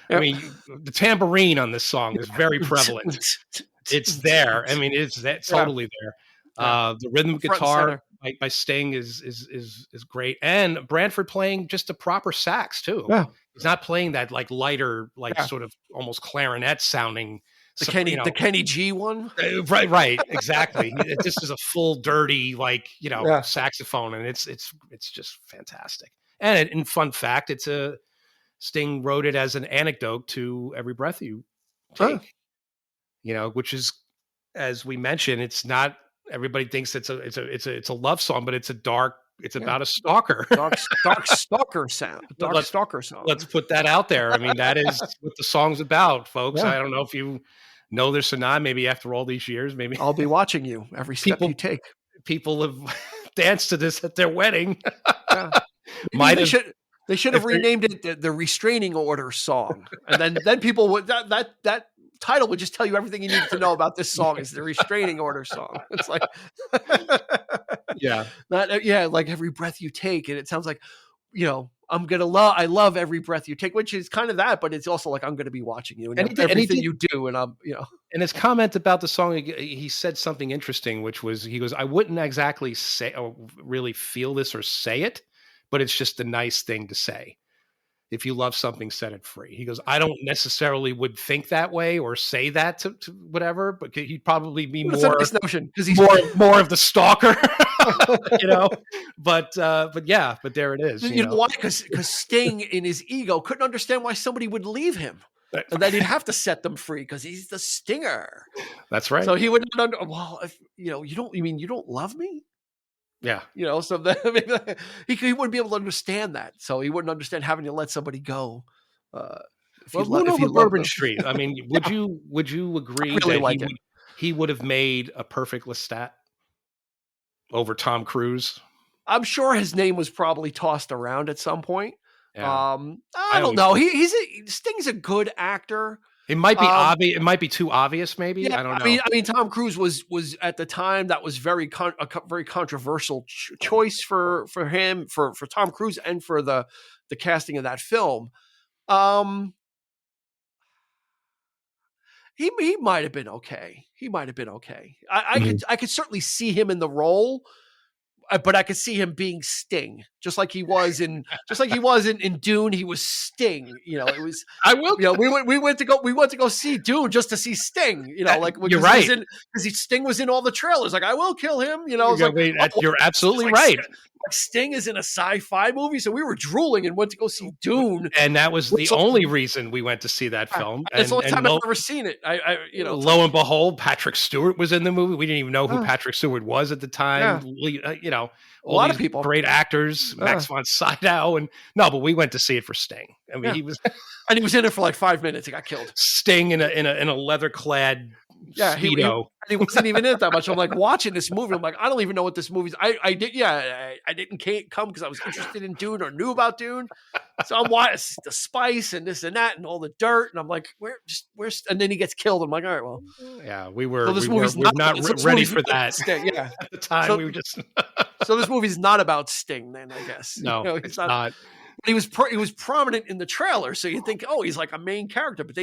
Yep. I mean, the tambourine on this song is very prevalent. It's there. I mean, it's totally there. The rhythm guitar by Sting is great, and Branford playing just a proper sax too. Yeah. He's not playing that like lighter, like sort of almost clarinet sounding. The Kenny G one, right, exactly. This is a full, dirty, like saxophone, and it's just fantastic. And in fun fact, Sting wrote it as an anecdote to Every Breath You Take. You know, which is, as we mentioned, it's not. Everybody thinks it's a love song, but it's about a stalker. Dark stalker sound. Stalker song. Let's put that out there. I mean, that is what the song's about, folks. I don't know if you know this or not. Maybe after all these years, maybe I'll be watching you every step you take. People have danced to this at their wedding. They should have renamed it the Restraining Order song, and then people would that title would just tell you everything you need to know about this song. Is the Restraining Order song. It's like, like Every Breath You Take. And it sounds like, you know, I love every breath you take, which is kind of that, but it's also like, I'm going to be watching you and everything you do. And I'm, you know, and his comment about the song, he said something interesting, which was, he goes, I wouldn't exactly say, or really feel this or say it, but it's just a nice thing to say. If you love something, set it free. He goes, I don't necessarily would think that way or say that to whatever, but he'd probably be more nice notion because he's more of the stalker, you know. But there it is. You know why? Because Sting in his ego couldn't understand why somebody would leave him, and then he'd have to set them free because he's the stinger. That's right. So he would not. Well, if you don't love me. Yeah. You know, so that, he wouldn't be able to understand that. So he wouldn't understand having to let somebody go. Bourbon Street. I mean, would you agree that he would have made a perfect Lestat over Tom Cruise? I'm sure his name was probably tossed around at some point. Yeah. I don't know. Sting's a good actor. It might be obvious. It might be too obvious. Maybe I don't know. I mean, Tom Cruise was at the time that was very very controversial choice for him, for Tom Cruise, and for the casting of that film. He might have been okay. I could certainly see him in the role. But I could see him being Sting, just like he was in Dune. He was Sting, you know. It was we went to go see Dune just to see Sting, you know. Like you're right, because Sting was in all the trailers. Like I will kill him, you know. You're absolutely right. Sting is in a sci-fi movie, so we were drooling and went to go see Dune, and that was the only reason we went to see that film. It's the only time I've ever seen it. Lo and behold, Patrick Stewart was in the movie. We didn't even know who Patrick Stewart was at the time. Yeah. You know, a lot of people, great actors, Max von Sydow, but we went to see it for Sting. I mean, he was, and he was in it for like 5 minutes. He got killed. Sting in a leather clad. Yeah, he wasn't even in it that much. I'm like watching this movie. I'm like, I don't even know what this movie's. I didn't come because I was interested in Dune or knew about Dune. So I'm watching the spice and this and that and all the dirt, and I'm like, where's? And then he gets killed. I'm like, all right, well, yeah, we were not ready for that. Sting, yeah, at the time we were just. So this movie's not about Sting, then I guess. No, it's not. He was prominent in the trailer, so you think, oh, he's like a main character, but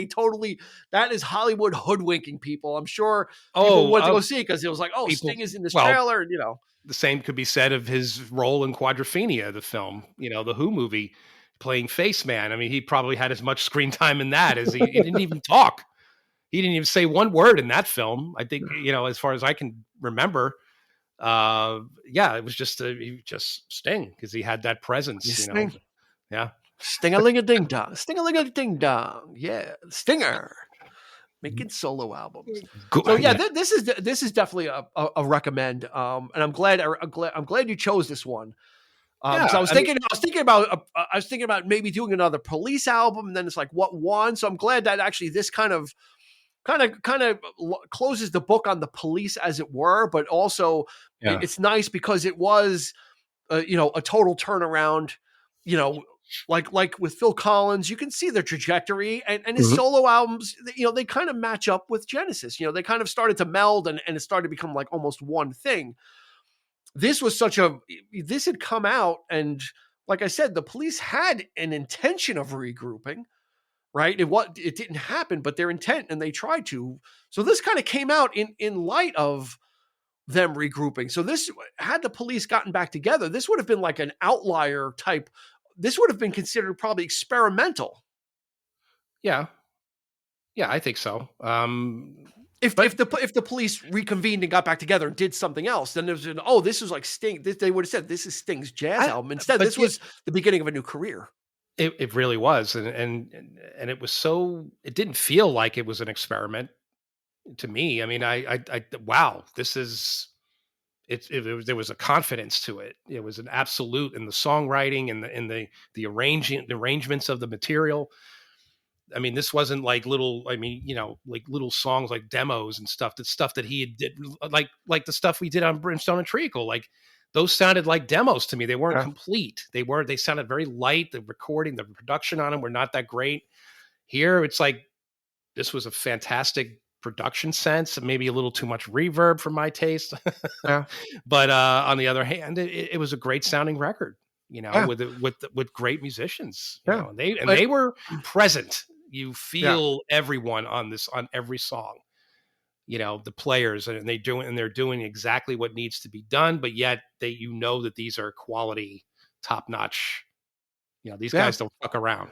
that is Hollywood hoodwinking people. I'm sure people went to go see it because it was like, oh, Sting is in this trailer, and you know. The same could be said of his role in Quadrophenia, the film, you know, the Who movie, playing Face Man. I mean, he probably had as much screen time in that as he didn't even talk. He didn't even say one word in that film. I think, you know, as far as I can remember. It was just Sting because he had that presence, you know. Yeah. Sting-a-ling-a-ding-dong. Sting-a-ling-a-ding-dong. Yeah. Stinger. Making solo albums. So yeah, this is definitely a recommend. And I'm glad you chose this one. I was thinking about maybe doing another Police album, and then it's like, what won? So I'm glad that actually this kind of closes the book on the Police, as it were, but also it's nice because it was, a total turnaround. Like with Phil Collins, you can see the trajectory, and his solo albums, they kind of match up with Genesis. They kind of started to meld, and it started to become like almost one thing. This had come out, and like I said, the Police had an intention of regrouping, right? It didn't happen, but their intent, and they tried to. So this kind of came out in light of them regrouping. So this, had the Police gotten back together, this would have been like an outlier type. This would have been considered probably experimental. Yeah, I think so. If the Police reconvened and got back together and did something else, then there was this was like Sting. They would have said this is Sting's jazz album. Instead, this was the beginning of a new career. It really was, and it was so. It didn't feel like it was an experiment to me. I mean, I wow, this is. There was a confidence to it. It was an absolute in the songwriting and the arrangements of the material. I mean, this wasn't like little songs like demos and stuff. The stuff that he did, like the stuff we did on Brimstone and Treacle, like those sounded like demos to me. They weren't complete. They sounded very light. The recording, the production on them were not that great. Here, it's like, this was a fantastic production sense, maybe a little too much reverb for my taste. But on the other hand, it was a great sounding record, with great musicians. And they were present. You feel everyone on every song, the players, and they're doing exactly what needs to be done, but yet that these are quality, top notch. These guys don't fuck around.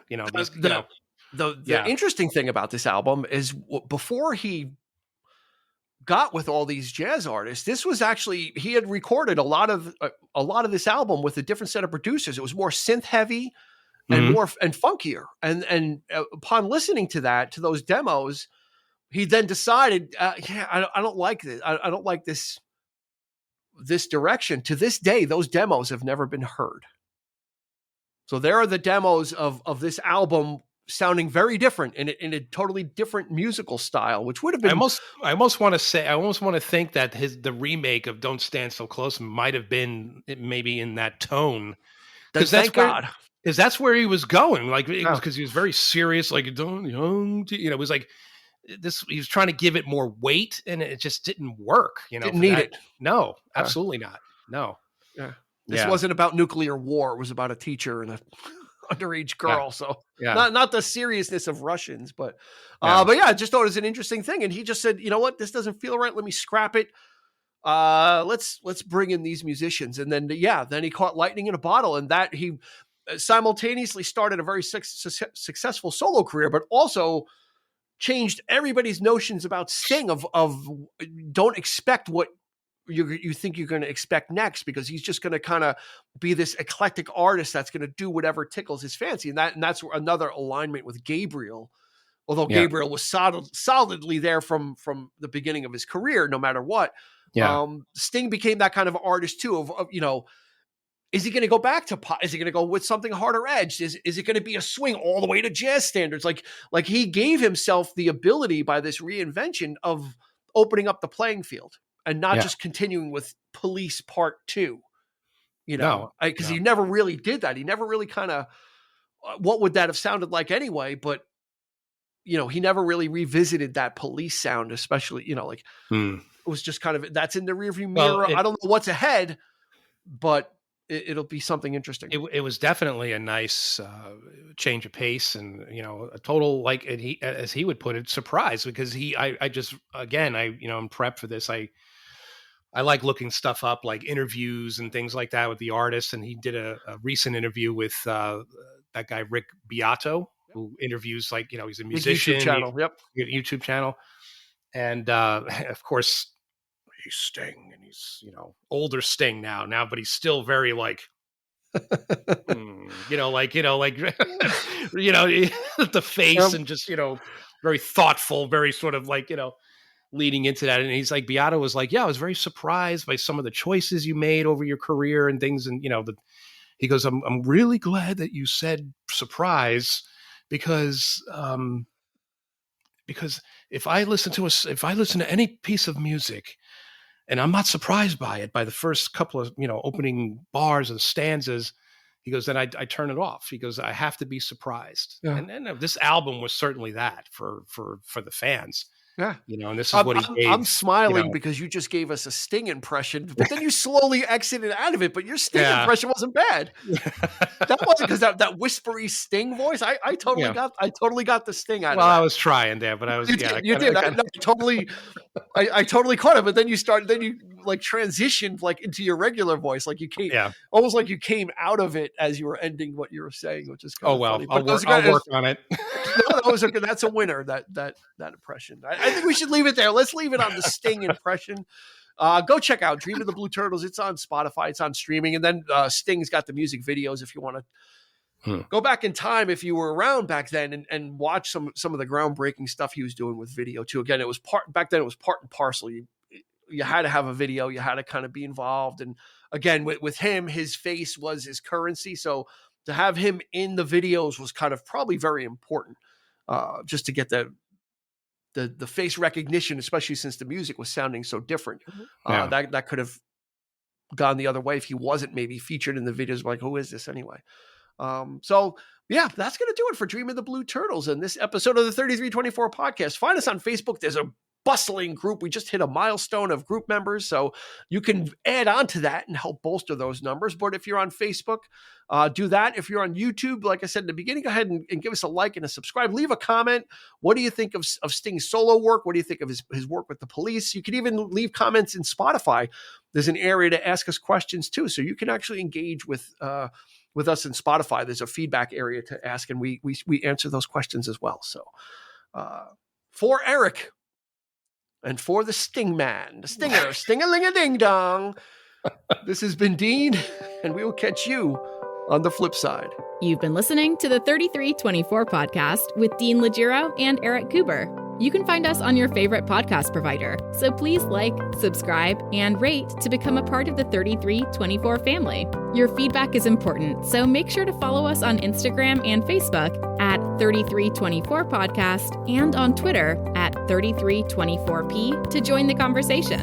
The interesting thing about this album is, before he got with all these jazz artists, this was actually, he had recorded a lot of this album with a different set of producers. It was more synth heavy and more and funkier. And upon listening to those demos, he then decided, I don't like this. I don't like this direction. To this day, those demos have never been heard. So there are the demos of this album sounding very different in a totally different musical style, which would have been. I almost want to think that the remake of "Don't Stand So Close" might have been maybe in that tone. Because that's where he was going. Like, because he was very serious. Like, don't it was like this. He was trying to give it more weight, and it just didn't work. Didn't need it. No, absolutely not. No. Yeah. This wasn't about nuclear war. It was about a teacher and a underage girl. So not the seriousness of Russians, but I just thought it was an interesting thing. And he just said, you know what, this doesn't feel right. Let me scrap it. Let's bring in these musicians. And then he caught lightning in a bottle, and that he simultaneously started a very successful solo career, but also changed everybody's notions about Sting of don't expect what you think you're going to expect next, because he's just going to kind of be this eclectic artist that's going to do whatever tickles his fancy. And that's another alignment with Gabriel, although Gabriel was solidly there from the beginning of his career, no matter what. Sting became that kind of artist too, of is he going to go back to pop? Is he going to go with something harder edged? Is it going to be a swing all the way to jazz standards? Like he gave himself the ability by this reinvention of opening up the playing field and not just continuing with Police Part 2, because he never really did that. He never really kind of, what would that have sounded like anyway? But, he never really revisited that Police sound, especially, it was just kind of, that's in the rearview mirror. I don't know what's ahead, but it'll be something interesting. It was definitely a nice change of pace, and a total, like, and he, as he would put it, surprise, because I just again in prep for this, I like looking stuff up, like interviews and things like that with the artists, and he did a recent interview with that guy Rick Beato, who interviews, like, he's a musician, YouTube channel, and of course, he's Sting, and he's older Sting now, but he's still very like, the face, and just very thoughtful, very sort of like leading into that. And he's like, Beato was like, I was very surprised by some of the choices you made over your career and things, and He goes, I'm really glad that you said surprise because if I listen to any piece of music and I'm not surprised by it by the first couple of, opening bars and stanzas, he goes, then I turn it off. He goes, I have to be surprised. Yeah. And this album was certainly that for the fans. Yeah. And this is what he gave. I'm smiling because you just gave us a Sting impression, but then you slowly exited out of it, but your Sting impression wasn't bad. That wasn't because that whispery Sting voice. I totally got the Sting out of it. Well, I was trying there, but I was, you did. I totally caught it, but then you transitioned like into your regular voice. Like you came, almost like you came out of it as you were ending what you were saying, which is kind of funny. I'll work on it. That's a winner, that impression. I think we should leave it there. Let's leave it on the Sting impression. Go check out Dream of the Blue Turtles. It's on Spotify. It's on streaming. And then Sting's got the music videos if you want to go back in time, if you were around back then, and watch some of the groundbreaking stuff he was doing with video too. Again, back then it was part and parcel. You had to have a video. You had to kind of be involved. And again, with him, his face was his currency. So to have him in the videos was kind of probably very important, just to get the face recognition, especially since the music was sounding so different. That could have gone the other way if he wasn't maybe featured in the videos. Like, who is this anyway? So yeah, that's going to do it for Dream of the Blue Turtles and this episode of the 3324 podcast. Find us on Facebook. There's a bustling group. We just hit a milestone of group members, so you can add on to that and help bolster those numbers. But if you're on Facebook, do that. If you're on YouTube, like I said in the beginning, go ahead and give us a like and a subscribe. Leave a comment. What do you think of Sting's solo work? What do you think of his work with the Police? You can even leave comments in Spotify. There's an area to ask us questions too, so you can actually engage with us in Spotify. There's a feedback area to ask, and we answer those questions as well. So for Eric, and for the Sting Man, the Stinger, Sting-a-ling-a-ding-dong, this has been Dean, and we will catch you on the flip side. You've been listening to the 3324 podcast with Dean Legiro and Eric Kuber. You can find us on your favorite podcast provider, so please like, subscribe, and rate to become a part of the 3324 family. Your feedback is important, so make sure to follow us on Instagram and Facebook at 3324 podcast and on Twitter at 3324p to join the conversation.